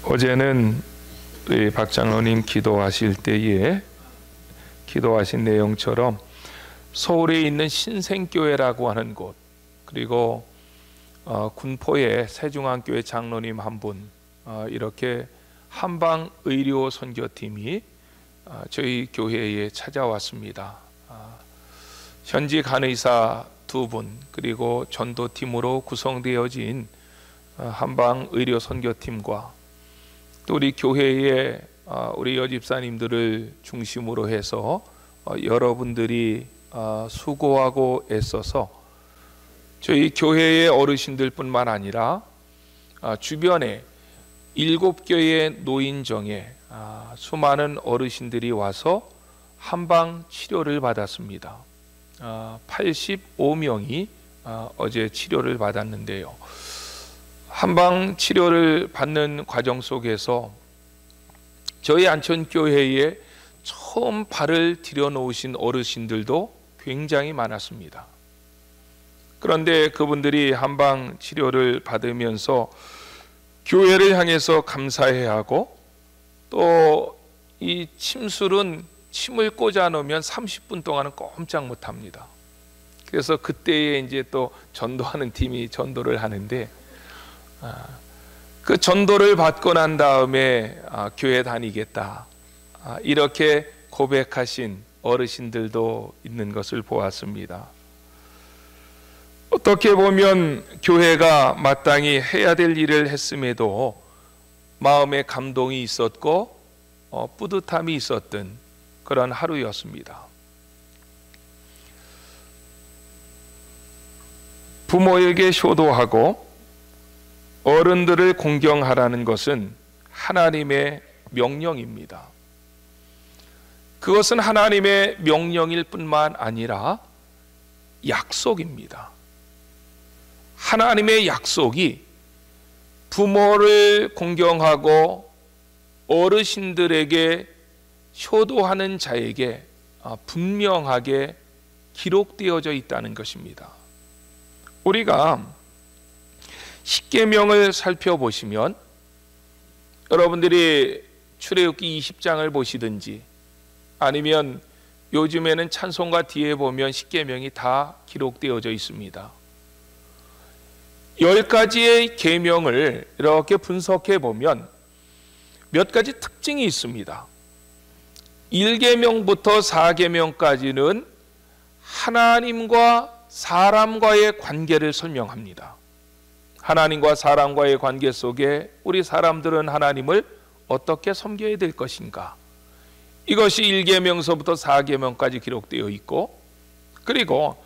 어제는 우리 박 장로님 기도하실 때에 기도하신 내용처럼 서울에 있는 신생교회라고 하는 곳, 그리고 군포의 세중앙교회 장로님 한 분, 이렇게 한방의료 선교팀이 저희 교회에 찾아왔습니다. 현직 간의사 2분, 그리고 전도팀으로 구성되어진 한방의료 선교팀과 또 우리 교회의 우리 여집사님들을 중심으로 해서 여러분들이 수고하고 애써서 저희 교회의 어르신들뿐만 아니라 주변에 7교회 노인정에 수많은 어르신들이 와서 한방 치료를 받았습니다. 85명이 어제 치료를 받았는데요. 한방 치료를 받는 과정 속에서 저희 안천교회에 처음 발을 들여놓으신 어르신들도 굉장히 많았습니다. 그런데 그분들이 한방 치료를 받으면서 교회를 향해서 감사해야 하고, 또 이 침술은 침을 꽂아 놓으면 30분 동안은 꼼짝 못 합니다. 그래서 그때에 이제 또 전도하는 팀이 전도를 하는데, 그 전도를 받고 난 다음에 교회 다니겠다, 이렇게 고백하신 어르신들도 있는 것을 보았습니다. 어떻게 보면 교회가 마땅히 해야 될 일을 했음에도 마음에 감동이 있었고 뿌듯함이 있었던 그런 하루였습니다. 부모에게 효도하고 어른들을 공경하라는 것은 하나님의 명령입니다. 그것은 하나님의 명령일 뿐만 아니라 약속입니다. 하나님의 약속이 부모를 공경하고 어르신들에게 효도하는 자에게 분명하게 기록되어져 있다는 것입니다. 우리가 십계명을 살펴보시면, 여러분들이 출애굽기 20장을 보시든지 아니면 요즘에는 찬송가 뒤에 보면 십계명이 다 기록되어져 있습니다. 10가지의 계명을 이렇게 분석해 보면 몇 가지 특징이 있습니다. 1계명부터 4계명까지는 하나님과 사람과의 관계를 설명합니다. 하나님과 사람과의 관계 속에 우리 사람들은 하나님을 어떻게 섬겨야 될 것인가, 이것이 1계명서부터 4계명까지 기록되어 있고, 그리고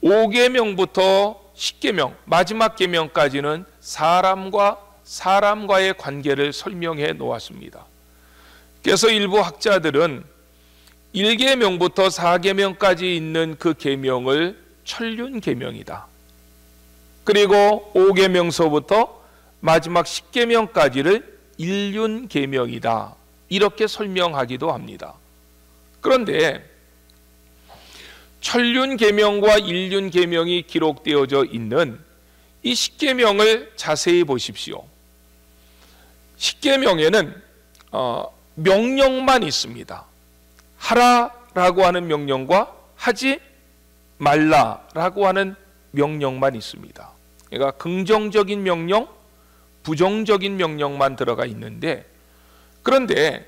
5계명부터 10계명 마지막 계명까지는 사람과의 관계를 설명해 놓았습니다. 그래서 일부 학자들은 1계명부터 4계명까지 있는 그 계명을 천륜계명이다, 그리고 5계명서부터 마지막 10계명까지를 일륜계명이다, 이렇게 설명하기도 합니다. 그런데 천륜계명과 일륜계명이 기록되어져 있는 이 십계명을 자세히 보십시오. 십계명에는 명령만 있습니다. 하라라고 하는 명령과 하지 말라라고 하는 명령만 있습니다. 그러니까 긍정적인 명령, 부정적인 명령만 들어가 있는데, 그런데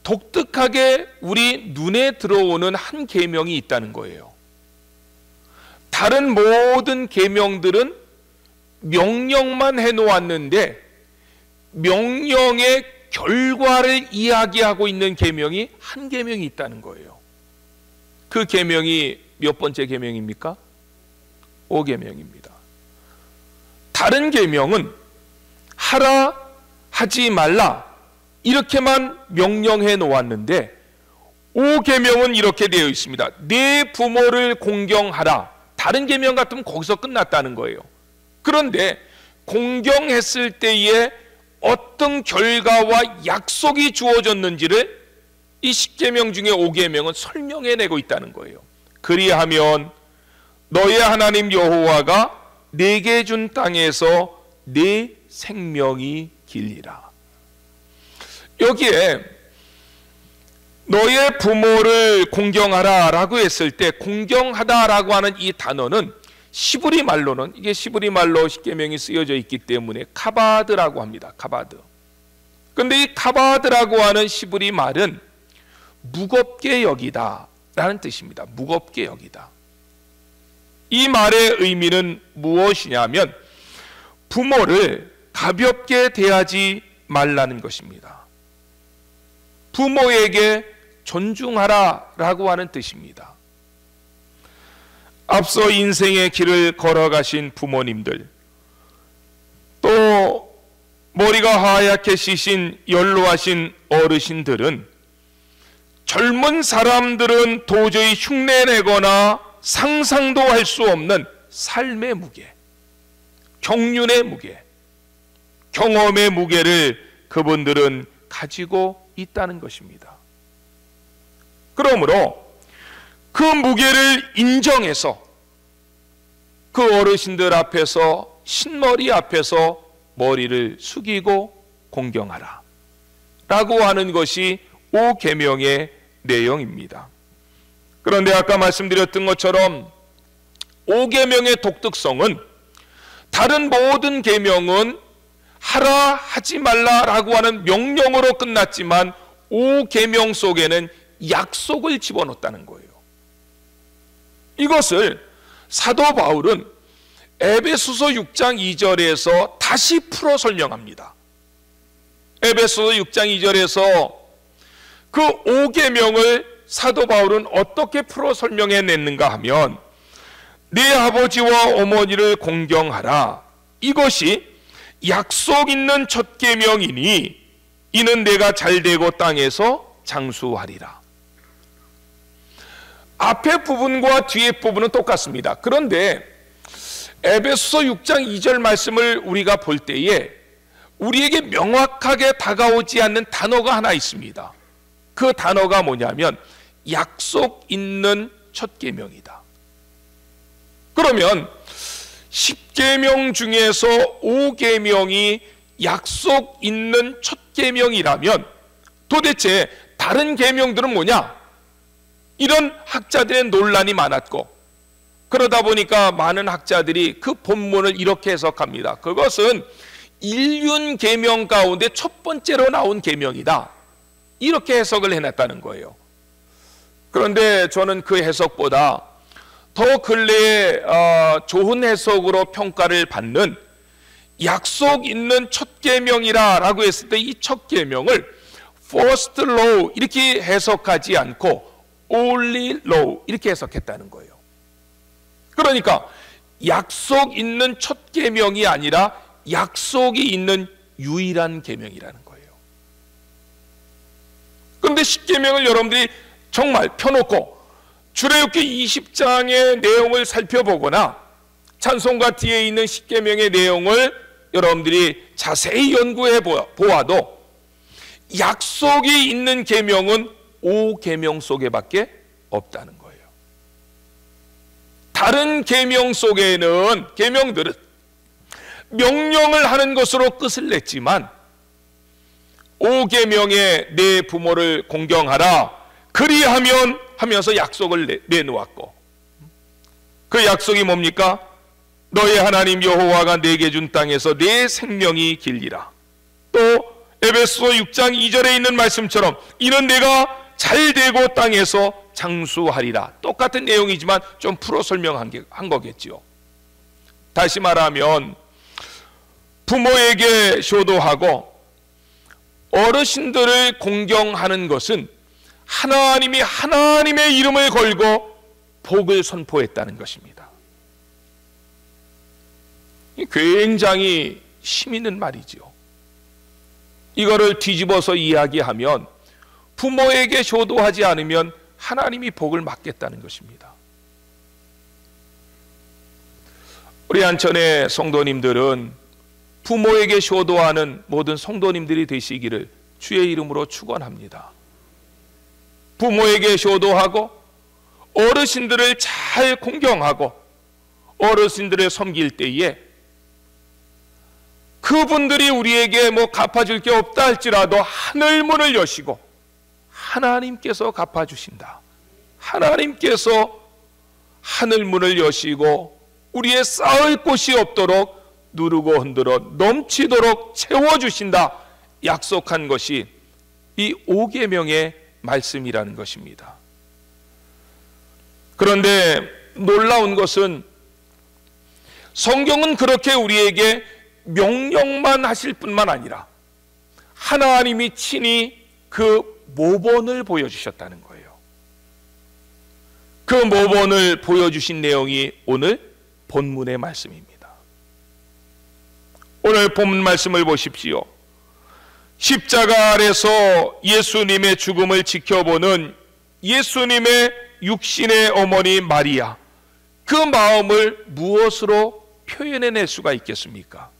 독특하게 우리 눈에 들어오는 한 계명이 있다는 거예요. 다른 모든 계명들은 명령만 해놓았는데 명령의 결과를 이야기하고 있는 계명이 한 계명이 있다는 거예요. 그 계명이 몇 번째 계명입니까? 5계명입니다. 다른 계명은 하라, 하지 말라, 이렇게만 명령해 놓았는데 5계명은 이렇게 되어 있습니다. 네 부모를 공경하라. 다른 계명 같으면 거기서 끝났다는 거예요. 그런데 공경했을 때에 어떤 결과와 약속이 주어졌는지를 이 10계명 중에 5계명은 설명해내고 있다는 거예요. 그리하면 너의 하나님 여호와가 네게 준 땅에서 네 생명이 길리라. 여기에 너의 부모를 공경하라 라고 했을 때 공경하다라고 하는 이 단어는 시브리 말로는, 이게 시브리 말로 십계명이 쓰여져 있기 때문에 카바드라고 합니다. 카바드. 근데 이 카바드라고 하는 시브리 말은 무겁게 여기다 라는 뜻입니다. 무겁게 여기다. 이 말의 의미는 무엇이냐면 부모를 가볍게 대하지 말라는 것입니다. 부모에게 존중하라 라고 하는 뜻입니다. 앞서 인생의 길을 걸어가신 부모님들, 또 머리가 하얗게 시신 연로하신 어르신들은 젊은 사람들은 도저히 흉내내거나 상상도 할 수 없는 삶의 무게, 경륜의 무게, 경험의 무게를 그분들은 가지고 있다는 것입니다. 그러므로 그 무게를 인정해서 그 어르신들 앞에서, 신머리 앞에서 머리를 숙이고 공경하라 라고 하는 것이 5계명의 내용입니다. 그런데 아까 말씀드렸던 것처럼 5계명의 독특성은 다른 모든 계명은 하라 하지 말라라고 하는 명령으로 끝났지만 5계명 속에는 약속을 집어넣었다는 거예요. 이것을 사도 바울은 에베소서 6장 2절에서 다시 풀어 설명합니다. 에베소서 6장 2절에서 그 5계명을 사도 바울은 어떻게 풀어 설명해냈는가 하면 네 아버지와 어머니를 공경하라, 이것이 약속 있는 첫 계명이니 이는 내가 잘되고 땅에서 장수하리라. 앞에 부분과 뒤에 부분은 똑같습니다. 그런데 에베소서 6장 2절 말씀을 우리가 볼 때에 우리에게 명확하게 다가오지 않는 단어가 하나 있습니다. 그 단어가 뭐냐면 약속 있는 첫 계명이다. 그러면 10계명 중에서 5계명이 약속 있는 첫 계명이라면 도대체 다른 계명들은 뭐냐? 이런 학자들의 논란이 많았고, 그러다 보니까 많은 학자들이 그 본문을 이렇게 해석합니다. 그것은 일륜 계명 가운데 첫 번째로 나온 계명이다, 이렇게 해석을 해놨다는 거예요. 그런데 저는 그 해석보다 더 근래에 좋은 해석으로 평가를 받는 약속 있는 첫 계명이라 라고 했을 때 이 첫 계명을 first law 이렇게 해석하지 않고 only law 이렇게 해석했다는 거예요. 그러니까 약속 있는 첫 계명이 아니라 약속이 있는 유일한 계명이라는 거예요. 그런데 10계명을 여러분들이 정말 펴놓고 출애굽기 20장의 내용을 살펴보거나 찬송가 뒤에 있는 10계명의 내용을 여러분들이 자세히 연구해 보아도 약속이 있는 계명은 5계명 속에밖에 없다는 거예요. 다른 계명 속에는 계명들은 명령을 하는 것으로 끝을 냈지만 5계명에 내 부모를 공경하라 그리하면 하면서 약속을 내놓았고, 그 약속이 뭡니까? 너의 하나님 여호와가 내게 준 땅에서 내 생명이 길리라. 또 에베소 6장 2절에 있는 말씀처럼 이는 내가 잘되고 땅에서 장수하리라. 똑같은 내용이지만 좀 풀어 설명한 거겠죠. 다시 말하면 부모에게 효도하고 어르신들을 공경하는 것은 하나님이 하나님의 이름을 걸고 복을 선포했다는 것입니다. 굉장히 힘 있는 말이죠. 이거를 뒤집어서 이야기하면 부모에게 효도하지 않으면 하나님이 복을 막겠다는 것입니다. 우리 안천의 성도님들은 부모에게 효도하는 모든 성도님들이 되시기를 주의 이름으로 축원합니다. 부모에게 효도하고 어르신들을 잘 공경하고 어르신들을 섬길 때에 그분들이 우리에게 뭐 갚아줄 게 없다 할지라도 하늘 문을 여시고 하나님께서 갚아주신다. 하나님께서 하늘 문을 여시고 우리의 쌓을 곳이 없도록 누르고 흔들어 넘치도록 채워주신다 약속한 것이 이 5계명의 말씀이라는 것입니다. 그런데 놀라운 것은 성경은 그렇게 우리에게 명령만 하실 뿐만 아니라 하나님이 친히 그 모본을 보여주셨다는 거예요. 그 모본을 보여주신 내용이 오늘 본문의 말씀입니다. 오늘 본문 말씀을 보십시오. 십자가 아래서 예수님의 죽음을 지켜보는 예수님의 육신의 어머니 마리아, 그 마음을 무엇으로 표현해낼 수가 있겠습니까?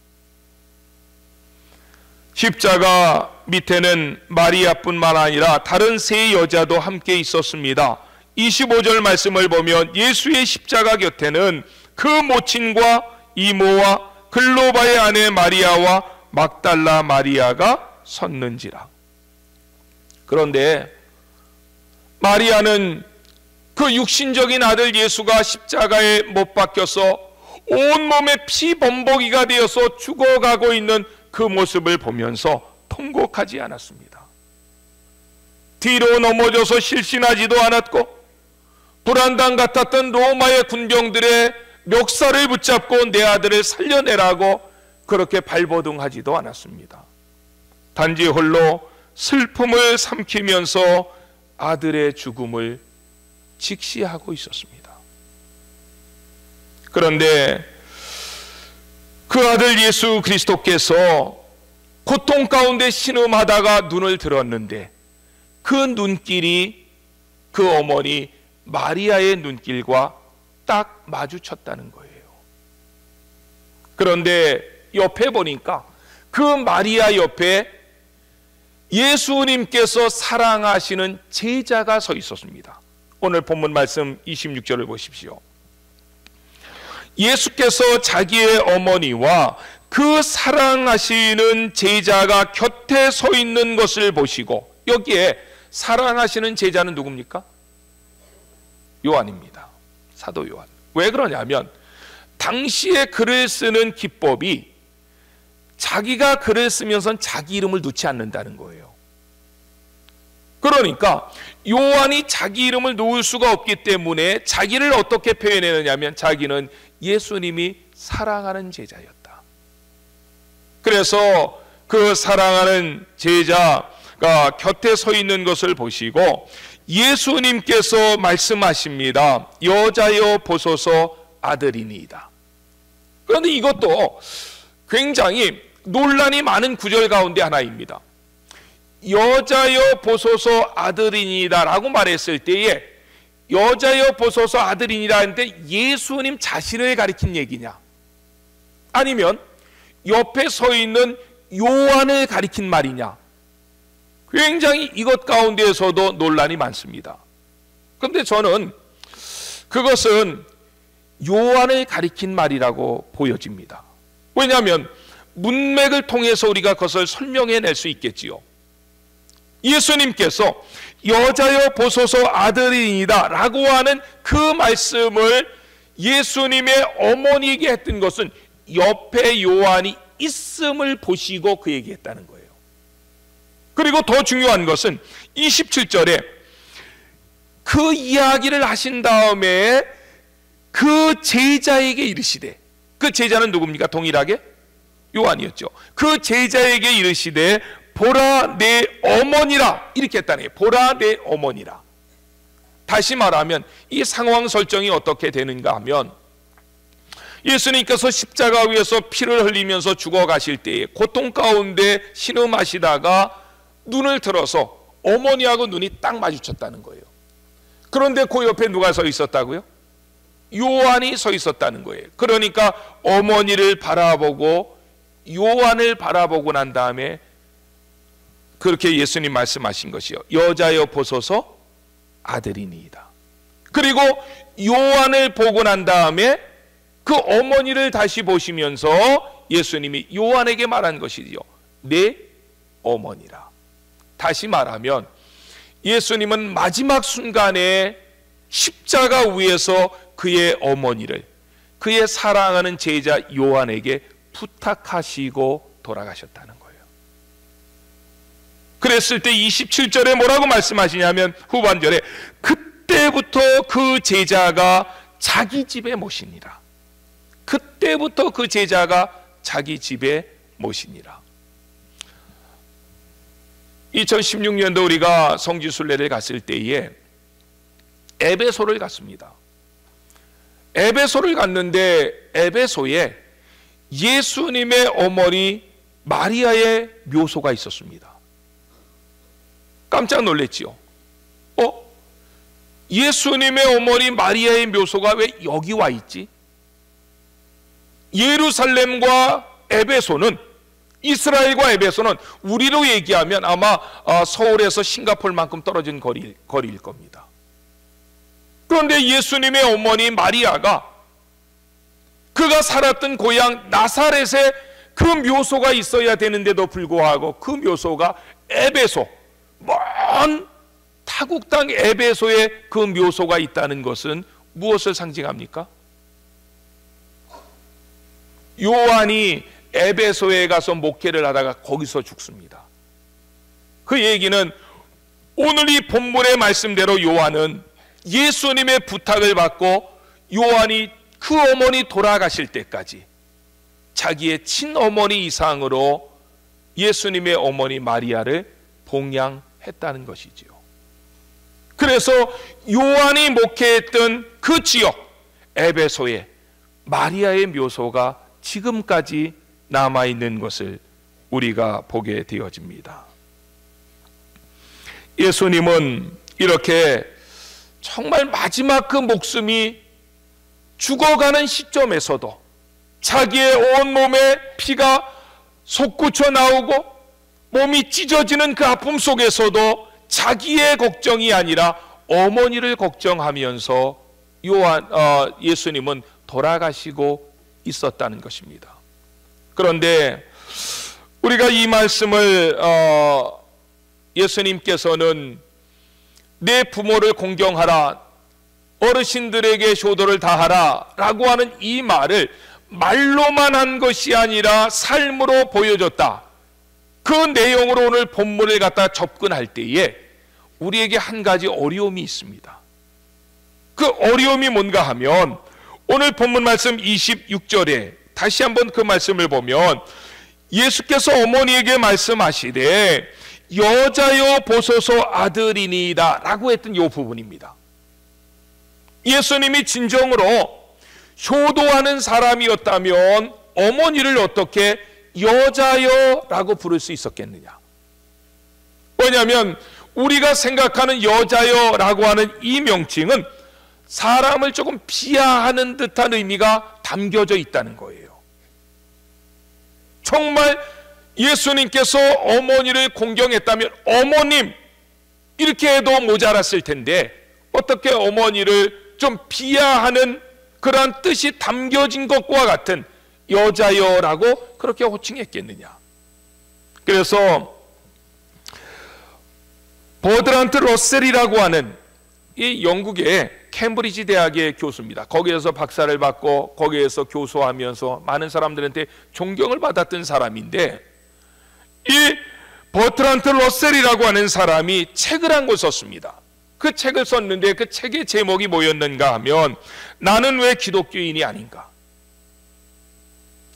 십자가 밑에는 마리아뿐만 아니라 다른 세 여자도 함께 있었습니다. 25절 말씀을 보면 예수의 십자가 곁에는 그 모친과 이모와 글로바의 아내 마리아와 막달라 마리아가 섰는지라. 그런데 마리아는 그 육신적인 아들 예수가 십자가에 못 박혀서 온몸에 피범벅이가 되어서 죽어가고 있는 그 모습을 보면서 통곡하지 않았습니다. 뒤로 넘어져서 실신하지도 않았고 불안당 같았던 로마의 군병들의 멱살을 붙잡고 내 아들을 살려내라고 그렇게 발버둥하지도 않았습니다. 단지 홀로 슬픔을 삼키면서 아들의 죽음을 직시하고 있었습니다. 그런데 그 아들 예수 그리스도께서 고통 가운데 신음하다가 눈을 들었는데 그 눈길이 그 어머니 마리아의 눈길과 딱 마주쳤다는 거예요. 그런데 옆에 보니까 그 마리아 옆에 예수님께서 사랑하시는 제자가 서 있었습니다. 오늘 본문 말씀 26절을 보십시오. 예수께서 자기의 어머니와 그 사랑하시는 제자가 곁에 서 있는 것을 보시고, 여기에 사랑하시는 제자는 누굽니까? 요한입니다. 사도 요한. 왜 그러냐면 당시에 글을 쓰는 기법이 자기가 글을 쓰면서 자기 이름을 넣지 않는다는 거예요. 그러니까 요한이 자기 이름을 놓을 수가 없기 때문에 자기를 어떻게 표현했느냐면 자기는 예수님이 사랑하는 제자였다. 그래서 그 사랑하는 제자가 곁에 서 있는 것을 보시고 예수님께서 말씀하십니다. 여자여 보소서 아들이니이다. 그런데 이것도 굉장히 논란이 많은 구절 가운데 하나입니다. 여자여 보소서 아들이니이다 라고 말했을 때에 여자여 보소서 아들이니라 하는데 예수님 자신을 가리킨 얘기냐, 아니면 옆에 서 있는 요한을 가리킨 말이냐, 굉장히 이것 가운데에서도 논란이 많습니다. 그런데 저는 그것은 요한을 가리킨 말이라고 보여집니다. 왜냐하면 문맥을 통해서 우리가 그것을 설명해낼 수 있겠지요. 예수님께서 여자여 보소서 아들이니이다 라고 하는 그 말씀을 예수님의 어머니에게 했던 것은 옆에 요한이 있음을 보시고 그 얘기했다는 거예요. 그리고 더 중요한 것은 27절에 그 이야기를 하신 다음에 그 제자에게 이르시되, 그 제자는 누굽니까? 동일하게 요한이었죠. 그 제자에게 이르시되 보라 내 어머니라, 이렇게 했다는 거예요. 보라 내 어머니라. 다시 말하면 이 상황 설정이 어떻게 되는가 하면 예수님께서 십자가 위에서 피를 흘리면서 죽어가실 때에 고통 가운데 신음하시다가 눈을 들어서 어머니하고 눈이 딱 마주쳤다는 거예요. 그런데 그 옆에 누가 서 있었다고요? 요한이 서 있었다는 거예요. 그러니까 어머니를 바라보고 요한을 바라보고 난 다음에 그렇게 예수님 말씀하신 것이요, 여자여 보소서 아들이니이다. 그리고 요한을 보고 난 다음에 그 어머니를 다시 보시면서 예수님이 요한에게 말한 것이지요. 내 어머니라. 다시 말하면 예수님은 마지막 순간에 십자가 위에서 그의 어머니를 그의 사랑하는 제자 요한에게 부탁하시고 돌아가셨다는 거예요. 그랬을 때 27절에 뭐라고 말씀하시냐면 후반절에 그때부터 그 제자가 자기 집에 모시니라. 그때부터 그 제자가 자기 집에 모시니라. 2016년도 우리가 성지순례를 갔을 때에 에베소를 갔습니다. 에베소를 갔는데 에베소에 예수님의 어머니 마리아의 묘소가 있었습니다. 깜짝 놀랐지요. 예수님의 어머니 마리아의 묘소가 왜 여기 와 있지? 예루살렘과 에베소는, 이스라엘과 에베소는 우리로 얘기하면 아마 서울에서 싱가포르만큼 떨어진 거리일 겁니다. 그런데 예수님의 어머니 마리아가 그가 살았던 고향 나사렛에 그 묘소가 있어야 되는데도 불구하고 그 묘소가 에베소, 먼 타국 땅 에베소에 그 묘소가 있다는 것은 무엇을 상징합니까? 요한이 에베소에 가서 목회를 하다가 거기서 죽습니다. 그 얘기는 오늘 이 본문의 말씀대로 요한은 예수님의 부탁을 받고 요한이 그 어머니 돌아가실 때까지 자기의 친어머니 이상으로 예수님의 어머니 마리아를 봉양했다는 것이지요. 그래서 요한이 목회했던 그 지역 에베소에 마리아의 묘소가 지금까지 남아있는 것을 우리가 보게 되어집니다. 예수님은 이렇게 정말 마지막 그 목숨이 죽어가는 시점에서도 자기의 온몸에 피가 솟구쳐 나오고 몸이 찢어지는 그 아픔 속에서도 자기의 걱정이 아니라 어머니를 걱정하면서 예수님은 돌아가시고 있었다는 것입니다. 그런데 우리가 이 말씀을 예수님께서는 내 부모를 공경하라, 어르신들에게 효도를 다하라 라고 하는 이 말을 말로만 한 것이 아니라 삶으로 보여줬다. 그 내용으로 오늘 본문을 갖다 접근할 때에 우리에게 한 가지 어려움이 있습니다. 그 어려움이 뭔가 하면 오늘 본문 말씀 26절에 다시 한번 그 말씀을 보면 예수께서 어머니에게 말씀하시되 여자여 보소서 아들이니이다 라고 했던 이 부분입니다. 예수님이 진정으로 효도하는 사람이었다면 어머니를 어떻게 여자여 라고 부를 수 있었겠느냐? 왜냐하면 우리가 생각하는 여자여 라고 하는 이 명칭은 사람을 조금 비하하는 듯한 의미가 담겨져 있다는 거예요. 정말 예수님께서 어머니를 공경했다면 어머님 이렇게 해도 모자랐을 텐데 어떻게 어머니를 좀 비하하는 그러한 뜻이 담겨진 것과 같은 여자여라고 그렇게 호칭했겠느냐? 그래서 버드란트 러셀이라고 하는 이 영국의 캠브리지 대학의 교수입니다. 거기에서 박사를 받고 거기에서 교수하면서 많은 사람들한테 존경을 받았던 사람인데 이 버트란트 러셀이라고 하는 사람이 책을 한 권 썼습니다. 그 책을 썼는데 그 책의 제목이 뭐였는가 하면 나는 왜 기독교인이 아닌가?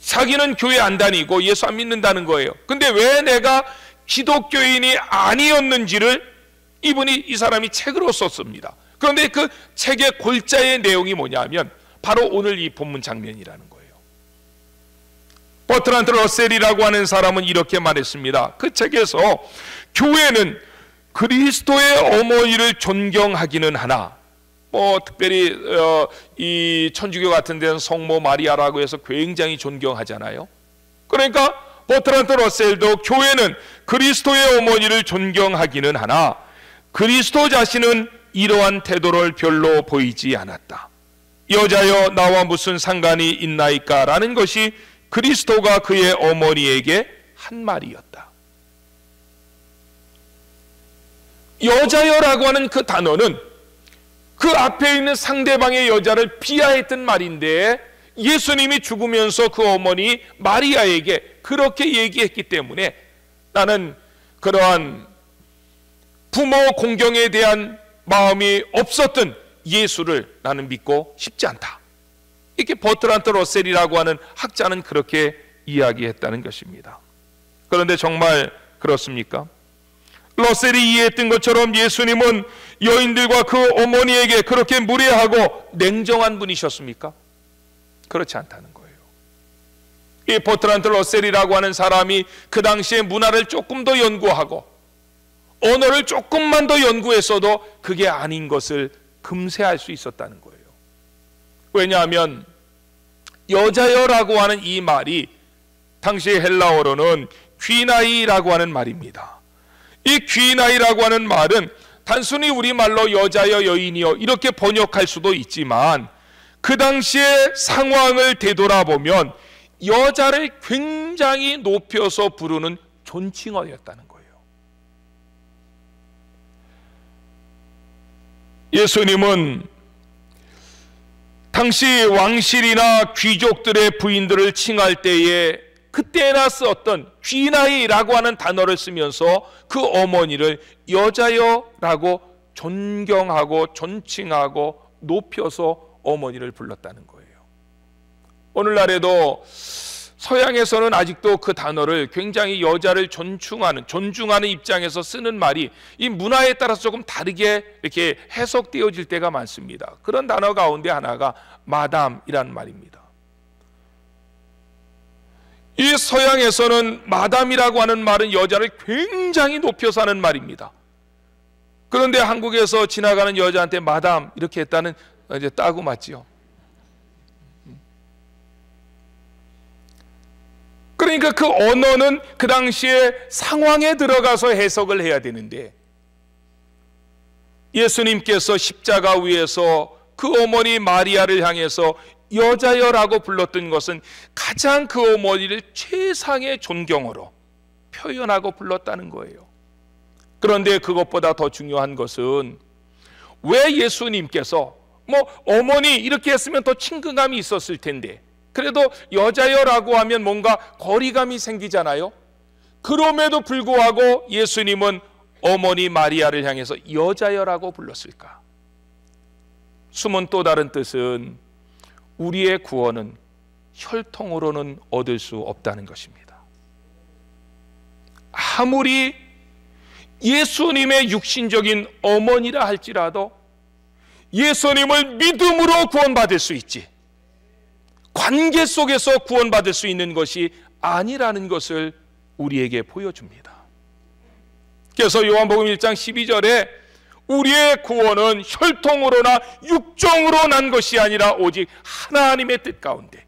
자기는 교회 안 다니고 예수 안 믿는다는 거예요. 근데 왜 내가 기독교인이 아니었는지를 이 사람이 책으로 썼습니다. 그런데 그 책의 골자의 내용이 뭐냐면 바로 오늘 이 본문 장면이라는 거예요. 버트란트 러셀이라고 하는 사람은 이렇게 말했습니다. 그 책에서 교회는 그리스도의 어머니를 존경하기는 하나 특별히 이 천주교 같은 데는 성모 마리아라고 해서 굉장히 존경하잖아요. 그러니까 버트란트 러셀도 교회는 그리스도의 어머니를 존경하기는 하나 그리스도 자신은 이러한 태도를 별로 보이지 않았다. 여자여 나와 무슨 상관이 있나이까? 라는 것이 그리스도가 그의 어머니에게 한 말이었다. 여자여라고 하는 그 단어는 그 앞에 있는 상대방의 여자를 비하했던 말인데, 예수님이 죽으면서 그 어머니 마리아에게 그렇게 얘기했기 때문에 나는 그러한 부모 공경에 대한 마음이 없었던 예수를 나는 믿고 싶지 않다. 이렇게 버트란트 러셀이라고 하는 학자는 그렇게 이야기했다는 것입니다. 그런데 정말 그렇습니까? 러셀이 이해했던 것처럼 예수님은 여인들과 그 어머니에게 그렇게 무례하고 냉정한 분이셨습니까? 그렇지 않다는 거예요. 이 버트란트 러셀이라고 하는 사람이 그 당시에 문화를 조금 더 연구하고 언어를 조금만 더 연구했어도 그게 아닌 것을 금세 알 수 있었다는 거예요. 왜냐하면 여자여라고 하는 이 말이 당시 헬라어로는 귀나이라고 하는 말입니다. 이 귀나이라고 하는 말은 단순히 우리말로 여자여 여인이여 이렇게 번역할 수도 있지만, 그 당시의 상황을 되돌아보면 여자를 굉장히 높여서 부르는 존칭어였다는 거예요. 예수님은 당시 왕실이나 귀족들의 부인들을 칭할 때에 그때나 썼던 귀나이라고 하는 단어를 쓰면서 그 어머니를 여자여라고 존경하고 존칭하고 높여서 어머니를 불렀다는 거예요. 오늘날에도 서양에서는 아직도 그 단어를 굉장히 여자를 존중하는 입장에서 쓰는 말이 이 문화에 따라서 조금 다르게 이렇게 해석되어질 때가 많습니다. 그런 단어 가운데 하나가 마담이라는 말입니다. 이 서양에서는 마담이라고 하는 말은 여자를 굉장히 높여서 하는 말입니다. 그런데 한국에서 지나가는 여자한테 마담 이렇게 했다는 이제 따고 맞지요. 그러니까 그 언어는 그 당시에 상황에 들어가서 해석을 해야 되는데, 예수님께서 십자가 위에서 그 어머니 마리아를 향해서 여자여라고 불렀던 것은 가장 그 어머니를 최상의 존경어로 표현하고 불렀다는 거예요. 그런데 그것보다 더 중요한 것은 왜 예수님께서 어머니 이렇게 했으면 더 친근감이 있었을 텐데, 그래도 여자여라고 하면 뭔가 거리감이 생기잖아요. 그럼에도 불구하고 예수님은 어머니 마리아를 향해서 여자여라고 불렀을까? 숨은 또 다른 뜻은 우리의 구원은 혈통으로는 얻을 수 없다는 것입니다. 아무리 예수님의 육신적인 어머니라 할지라도 예수님을 믿음으로 구원받을 수 있지, 관계 속에서 구원받을 수 있는 것이 아니라는 것을 우리에게 보여줍니다. 그래서 요한복음 1장 12절에 우리의 구원은 혈통으로나 육정으로 난 것이 아니라 오직 하나님의 뜻 가운데,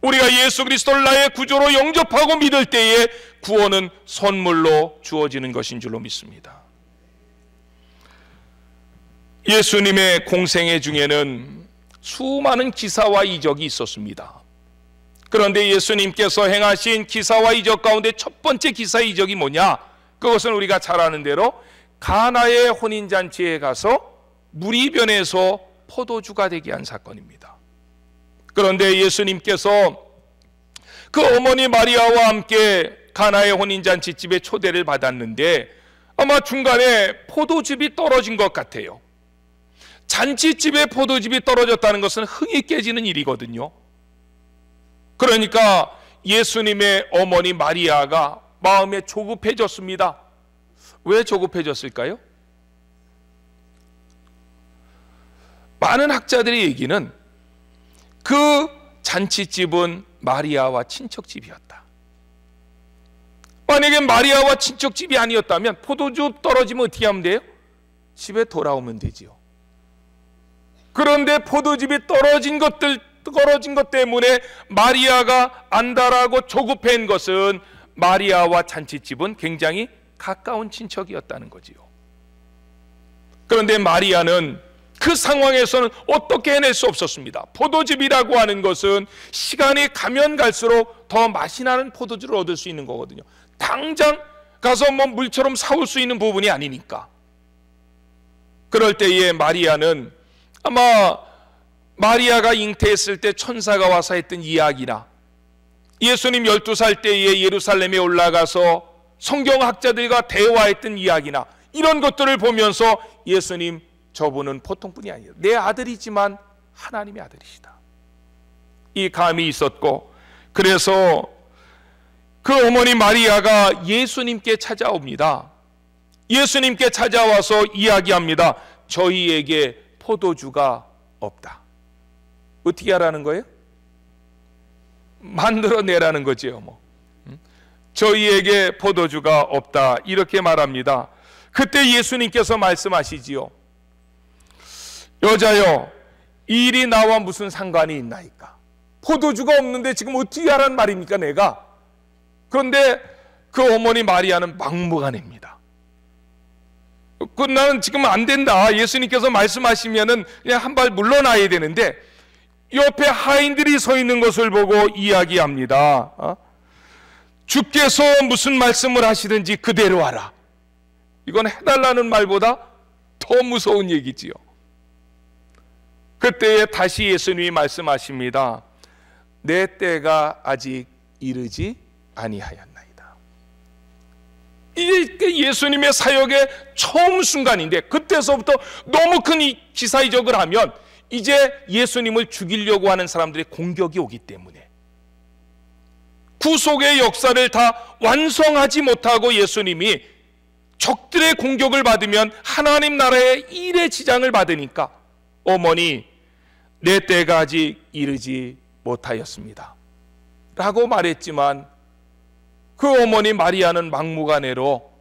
우리가 예수 그리스도를 나의 구조로 영접하고 믿을 때에 구원은 선물로 주어지는 것인 줄로 믿습니다. 예수님의 공생애 중에는 수많은 기사와 이적이 있었습니다. 그런데 예수님께서 행하신 기사와 이적 가운데 첫 번째 기사 이적이 뭐냐? 그것은 우리가 잘 아는 대로 가나의 혼인잔치에 가서 물이 변해서 포도주가 되게 한 사건입니다. 그런데 예수님께서 그 어머니 마리아와 함께 가나의 혼인잔치 집에 초대를 받았는데 아마 중간에 포도즙이 떨어진 것 같아요. 잔치집에 포도즙이 떨어졌다는 것은 흥이 깨지는 일이거든요. 그러니까 예수님의 어머니 마리아가 마음에 조급해졌습니다. 왜 조급해졌을까요? 많은 학자들의 얘기는 그 잔치집은 마리아와 친척집이었다. 만약에 마리아와 친척집이 아니었다면 포도주 떨어지면 어떻게 하면 돼요? 집에 돌아오면 되지요. 그런데 포도즙이 떨어진 것 때문에 마리아가 안달하고 조급한 것은 마리아와 잔치집은 굉장히 가까운 친척이었다는 거지요. 그런데 마리아는 그 상황에서는 어떻게 해낼 수 없었습니다. 포도즙이라고 하는 것은 시간이 가면 갈수록 더 맛이 나는 포도주를 얻을 수 있는 거거든요. 당장 가서 뭐 물처럼 사올 수 있는 부분이 아니니까. 그럴 때에 마리아는 아마 마리아가 잉태했을 때 천사가 와서 했던 이야기나 예수님 12살 때에 예루살렘에 올라가서 성경학자들과 대화했던 이야기나 이런 것들을 보면서 예수님, 저분은 보통 분이 아니에요. 내 아들이지만 하나님의 아들이시다. 이 감이 있었고, 그래서 그 어머니 마리아가 예수님께 찾아옵니다. 예수님께 찾아와서 이야기합니다. 저희에게 포도주가 없다. 어떻게 하라는 거예요? 만들어내라는 거지요. 뭐. 저희에게 포도주가 없다, 이렇게 말합니다. 그때 예수님께서 말씀하시지요. 여자여, 이 일이 나와 무슨 상관이 있나이까? 포도주가 없는데 지금 어떻게 하라는 말입니까, 내가? 그런데 그 어머니 마리아는 막무가내입니다. 나는 지금 안 된다. 예수님께서 말씀하시면은 그냥 한 발 물러나야 되는데, 옆에 하인들이 서 있는 것을 보고 이야기합니다. 주께서 무슨 말씀을 하시든지 그대로 하라. 이건 해달라는 말보다 더 무서운 얘기지요. 그때에 다시 예수님이 말씀하십니다. 내 때가 아직 이르지 아니하였나이다. 이게 예수님의 사역의 처음 순간인데, 그때서부터 너무 큰 기사이적을 하면 이제 예수님을 죽이려고 하는 사람들의 공격이 오기 때문에 구속의 역사를 다 완성하지 못하고 예수님이 적들의 공격을 받으면 하나님 나라의 일의 지장을 받으니까 어머니, 내 때가 아직 이르지 못하였습니다 라고 말했지만, 그 어머니 마리아는 막무가내로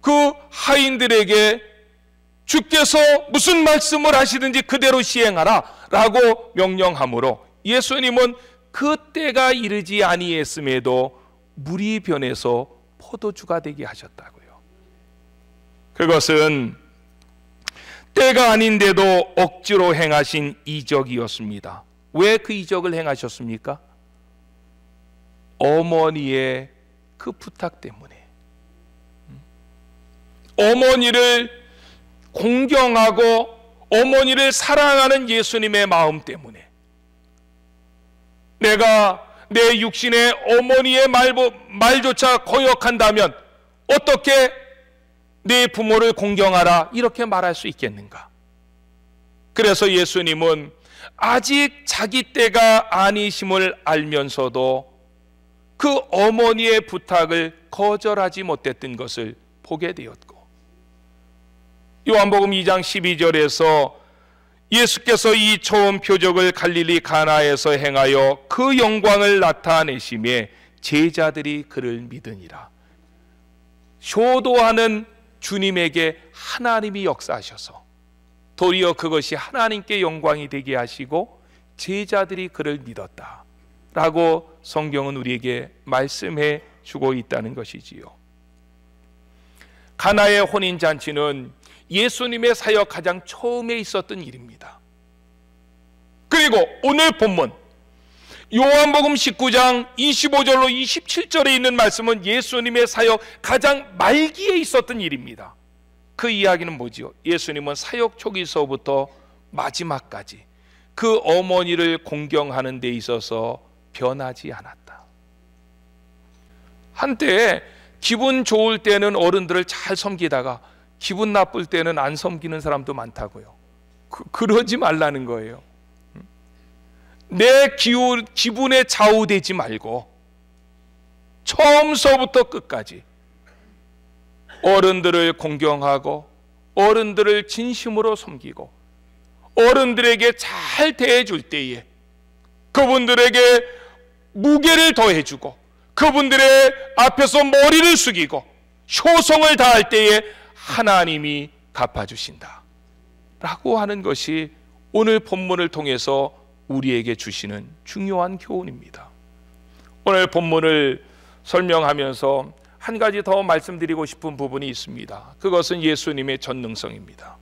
그 하인들에게 주께서 무슨 말씀을 하시든지 그대로 시행하라 라고 명령하므로 예수님은 그 때가 이르지 아니했음에도 물이 변해서 포도주가 되게 하셨다고요. 그것은 때가 아닌데도 억지로 행하신 이적이었습니다. 왜 그 이적을 행하셨습니까? 어머니의 그 부탁 때문에. 어머니를 공경하고 어머니를 사랑하는 예수님의 마음 때문에, 내가 내 육신의 어머니의 말조차 거역한다면 어떻게 내 부모를 공경하라 이렇게 말할 수 있겠는가? 그래서 예수님은 아직 자기 때가 아니심을 알면서도 그 어머니의 부탁을 거절하지 못했던 것을 보게 되었고, 요한복음 2장 12절에서 예수께서 이 처음 표적을 갈릴리 가나에서 행하여 그 영광을 나타내심에 제자들이 그를 믿으니라. 효도하는 주님에게 하나님이 역사하셔서 도리어 그것이 하나님께 영광이 되게 하시고 제자들이 그를 믿었다 라고 성경은 우리에게 말씀해 주고 있다는 것이지요. 가나의 혼인잔치는 예수님의 사역 가장 처음에 있었던 일입니다. 그리고 오늘 본문 요한복음 19장 25절로 27절에 있는 말씀은 예수님의 사역 가장 말기에 있었던 일입니다. 그 이야기는 뭐지요? 예수님은 사역 초기서부터 마지막까지 그 어머니를 공경하는 데 있어서 변하지 않았다. 한때 기분 좋을 때는 어른들을 잘 섬기다가 기분 나쁠 때는 안 섬기는 사람도 많다고요. 그러지 말라는 거예요. 내 기분에 좌우되지 말고 처음서부터 끝까지 어른들을 공경하고 어른들을 진심으로 섬기고 어른들에게 잘 대해줄 때에 그분들에게 무게를 더해주고 그분들의 앞에서 머리를 숙이고 효성을 다할 때에 하나님이 갚아주신다 라고 하는 것이 오늘 본문을 통해서 우리에게 주시는 중요한 교훈입니다. 오늘 본문을 설명하면서 한 가지 더 말씀드리고 싶은 부분이 있습니다. 그것은 예수님의 전능성입니다.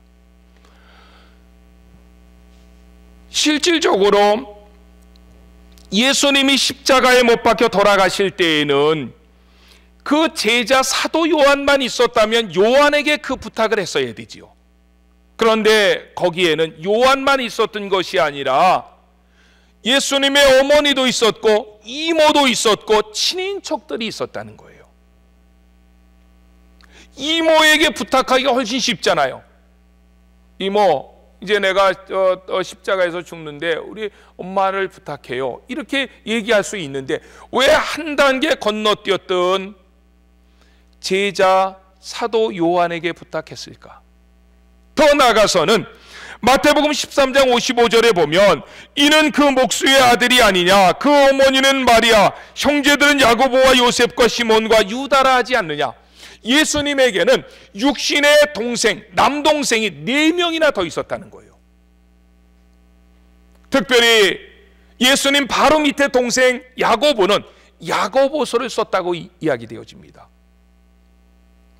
실질적으로 예수님이 십자가에 못 박혀 돌아가실 때에는 그 제자 사도 요한만 있었다면 요한에게 그 부탁을 했어야 되지요. 그런데 거기에는 요한만 있었던 것이 아니라 예수님의 어머니도 있었고 이모도 있었고 친인척들이 있었다는 거예요. 이모에게 부탁하기가 훨씬 쉽잖아요. 이모, 이제 내가 십자가에서 죽는데 우리 엄마를 부탁해요. 이렇게 얘기할 수 있는데 왜 한 단계 건너뛰었던 제자 사도 요한에게 부탁했을까? 더 나아가서는 마태복음 13장 55절에 보면 이는 그 목수의 아들이 아니냐, 그 어머니는 마리아, 형제들은 야고보와 요셉과 시몬과 유다라 하지 않느냐. 예수님에게는 육신의 동생, 남동생이 4명이나 더 있었다는 거예요. 특별히 예수님 바로 밑에 동생 야고보는 야고보서를 썼다고 이야기되어집니다.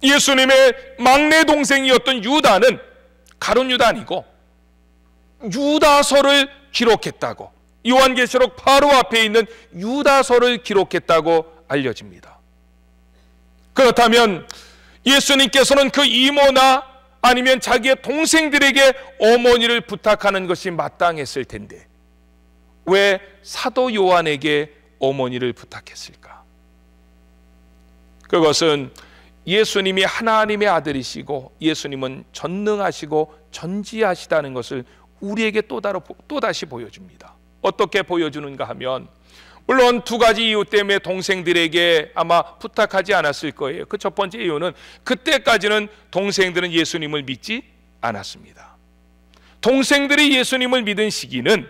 예수님의 막내 동생이었던 유다는 가룟 유다 아니고 유다서를 기록했다고, 요한계시록 바로 앞에 있는 유다서를 기록했다고 알려집니다. 그렇다면 예수님께서는 그 이모나 아니면 자기의 동생들에게 어머니를 부탁하는 것이 마땅했을 텐데 왜 사도 요한에게 어머니를 부탁했을까? 그것은 예수님이 하나님의 아들이시고 예수님은 전능하시고 전지하시다는 것을 우리에게 또다시 보여줍니다. 어떻게 보여주는가 하면, 물론 2가지 이유 때문에 동생들에게 아마 부탁하지 않았을 거예요. 그 첫 번째 이유는 그때까지는 동생들은 예수님을 믿지 않았습니다. 동생들이 예수님을 믿은 시기는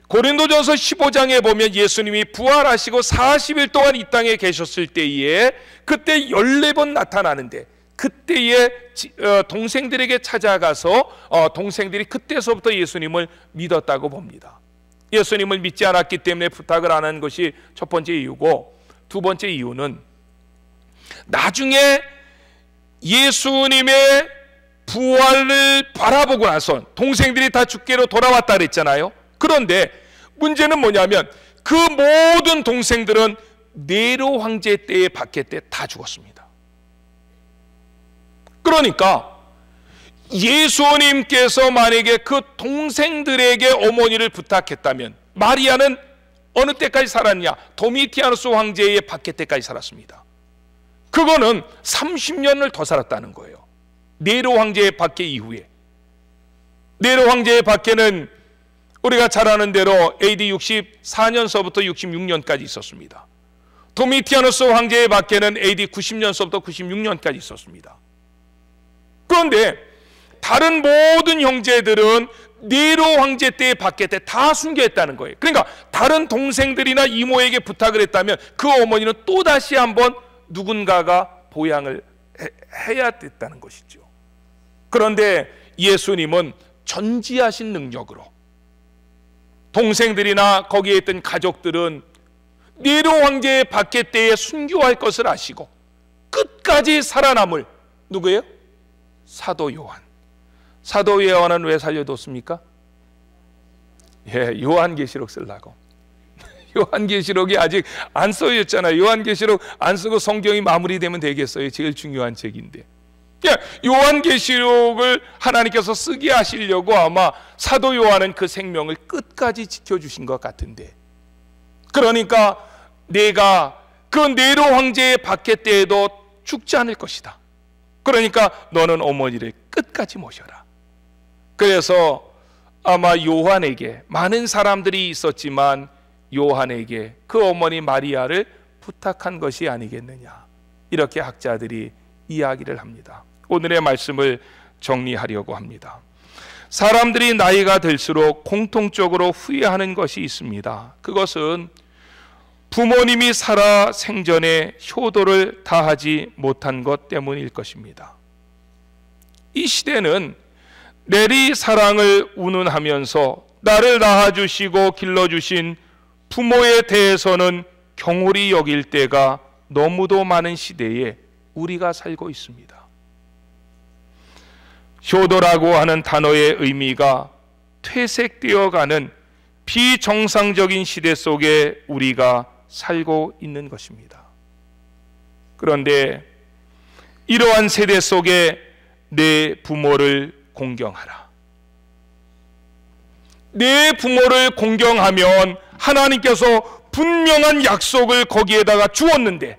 고린도전서 15장에 보면 예수님이 부활하시고 40일 동안 이 땅에 계셨을 때에 그때 14번 나타나는데 그때에 동생들에게 찾아가서 동생들이 그때서부터 예수님을 믿었다고 봅니다. 예수님을 믿지 않았기 때문에 부탁을 안 한 것이 첫 번째 이유고, 2번째 이유는 나중에 예수님의 부활을 바라보고 나서 동생들이 다 죽게로 돌아왔다 그랬잖아요. 그런데 문제는 뭐냐면 그 모든 동생들은 네로 황제 때의 박해 때 다 죽었습니다. 그러니까 예수님께서 만약에 그 동생들에게 어머니를 부탁했다면, 마리아는 어느 때까지 살았냐? 도미티아누스 황제의 박해 때까지 살았습니다. 그거는 30년을 더 살았다는 거예요. 네로 황제의 박해 이후에. 네로 황제의 박해는 우리가 잘 아는 대로 AD 64년서부터 66년까지 있었습니다. 도미티아누스 황제의 박해는 AD 90년서부터 96년까지 있었습니다. 그런데 다른 모든 형제들은 네로 황제 때의 박해 때 다 순교했다는 거예요. 그러니까 다른 동생들이나 이모에게 부탁을 했다면 그 어머니는 또다시 한번 누군가가 보양을 해야 됐다는 것이죠. 그런데 예수님은 전지하신 능력으로 동생들이나 거기에 있던 가족들은 네로 황제의 박해 때에 순교할 것을 아시고 끝까지 살아남을 누구예요? 사도 요한. 사도 요한은 왜 살려뒀습니까? 요한계시록 쓰려고. 요한계시록이 아직 안 써있잖아요. 요한계시록 안 쓰고 성경이 마무리되면 되겠어요? 제일 중요한 책인데. 요한계시록을 하나님께서 쓰게 하시려고 아마 사도 요한은 그 생명을 끝까지 지켜주신 것 같은데, 그러니까 내가 그 네로 황제의 박해 때에도 죽지 않을 것이다. 그러니까 너는 어머니를 끝까지 모셔라. 그래서 아마 요한에게, 많은 사람들이 있었지만 요한에게 그 어머니 마리아를 부탁한 것이 아니겠느냐, 이렇게 학자들이 이야기를 합니다. 오늘의 말씀을 정리하려고 합니다. 사람들이 나이가 들수록 공통적으로 후회하는 것이 있습니다. 그것은 부모님이 살아 생전에 효도를 다하지 못한 것 때문일 것입니다. 이 시대는 내리 사랑을 운운하면서 나를 낳아주시고 길러주신 부모에 대해서는 경홀히 여길 때가 너무도 많은 시대에 우리가 살고 있습니다. 효도라고 하는 단어의 의미가 퇴색되어가는 비정상적인 시대 속에 우리가 살고 있는 것입니다. 그런데 이러한 세대 속에 내 부모를 공경하라. 내 부모를 공경하면 하나님께서 분명한 약속을 거기에다가 주었는데,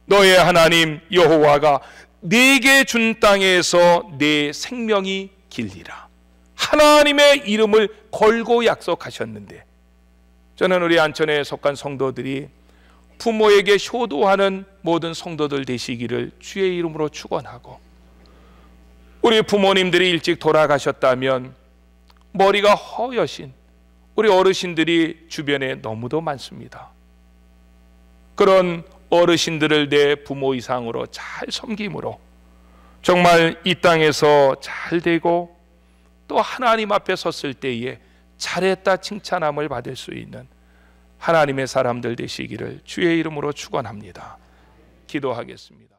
너의 하나님 여호와가 네게 준 땅에서 내 생명이 길리라. 하나님의 이름을 걸고 약속하셨는데, 저는 우리 안천에 속한 성도들이 부모에게 효도하는 모든 성도들 되시기를 주의 이름으로 축원하고, 우리 부모님들이 일찍 돌아가셨다면 머리가 허여신 우리 어르신들이 주변에 너무도 많습니다. 그런 어르신들을 내 부모 이상으로 잘 섬김으로 정말 이 땅에서 잘 되고, 또 하나님 앞에 섰을 때에 잘했다 칭찬함을 받을 수 있는 하나님의 사람들 되시기를 주의 이름으로 축원합니다. 기도하겠습니다.